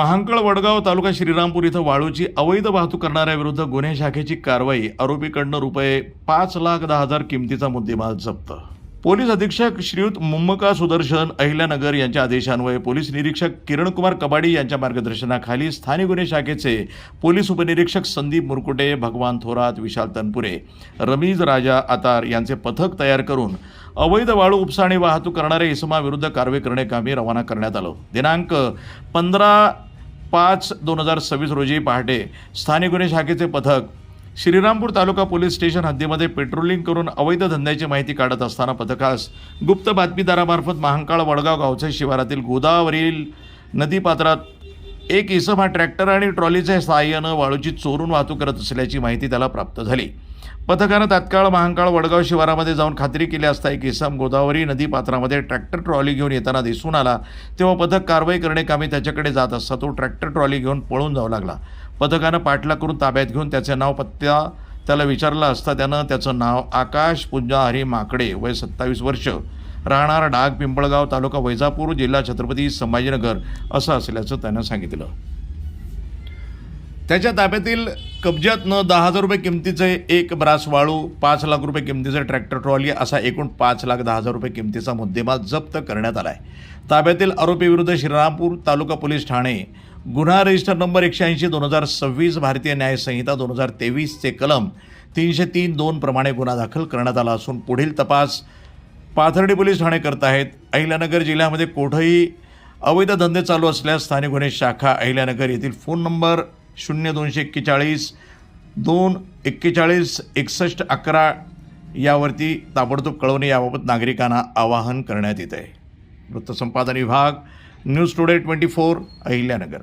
महांकळ वडगाव तालुका श्रीरामपूर इथं वाळूची अवैध वाहतूक करणाऱ्याविरुद्ध गुन्हे शाखेची कारवाई. आरोपीकडनं रुपये 5,10,000 किमतीचा मुद्देमाल जप्त. पोलीस अधीक्षक श्रीयुत मुम्मका सुदर्शन अहिल्यानगर यांच्या आदेशान्वये पोलीस निरीक्षक किरणकुमार कबाडी यांच्या मार्गदर्शनाखाली स्थानिक गुन्हे शाखेचे पोलीस उपनिरीक्षक संदीप मुरकुटे, भगवान थोरात, विशाल तनपुरे, रमीज राजा आतार यांचे पथक तयार करून अवैध वाळू उपसा आणि वाहतूक करणाऱ्या इसमाविरुद्ध कारवाई करण्याकामी रवाना करण्यात आलं. दिनांक 15/5/2026 रोजी पहाटे स्थानिक गुन्हे शाखेचे पथक श्रीरामपूर तालुका पोलीस स्टेशन हद्दीमध्ये पेट्रोलिंग करून अवैध धंद्याची माहिती काढत असताना पथकास गुप्त बातमीदारामार्फत महांकाळ वडगाव गावचे शिवारातील गोदावरी नदीपात्रात एक इसम हा ट्रॅक्टर आणि ट्रॉलीच्या सहाय्यानं वाळूची चोरून वाहतूक करत असल्याची माहिती त्याला प्राप्त झाली. पथकानं तात्काळ महांकाळ वडगाव शिवारामध्ये जाऊन खात्री केली असता एक इसम गोदावरी नदीपात्रामध्ये ट्रॅक्टर ट्रॉली घेऊन येताना दिसून आला. तेव्हा पथक कारवाई करण्याकामी त्याच्याकडे जात असता तो ट्रॅक्टर ट्रॉली घेऊन पळून जाऊ लागला. पथकानं पाठलाग करून ताब्यात घेऊन त्याचे नाव पत्ता त्याला विचारलं असता त्यानं त्याचं नाव आकाश पुंजा हरी माकडे, वय 27 वर्ष, राहणार डाग पिंपळगाव, तालुका वैजापूर, जिल्हा छत्रपती संभाजीनगर असं असल्याचं त्यानं सांगितलं. त्याच्या ताब्यातील कब्जातनं 10,000 रुपये किमतीचे एक ब्रास वाळू, 5 लाख रुपये किमतीचे ट्रॅक्टर ट्रॉली असा एकूण 5,10,000 रुपये किमतीचा मुद्देमाल जप्त करण्यात आला आहे. ताब्यातील आरोपीविरुद्ध श्रीरामपूर तालुका पोलीस ठाणे गुन्हा रजिस्टर नंबर 180/2026 भारतीय न्याय संहिता 2023 चे कलम 303(2) प्रमाणे गुन्हा दाखल करण्यात आला असून पुढील तपास पाथर्डी पोलीस ठाणे करत आहेत. अहिल्यानगर जिल्ह्यामध्ये कोठेही अवैध धंदे चालू असल्यास स्थानिक गुन्हे शाखा अहिल्यानगर येथील फोन नंबर 0241 241 6111 यावरती ताबडतोब कळवणे याबाबत नागरिकांना आवाहन करण्यात येत आहे. वृत्तसंपादन विभाग, न्यूज टुडे 24, अहिल्यानगर.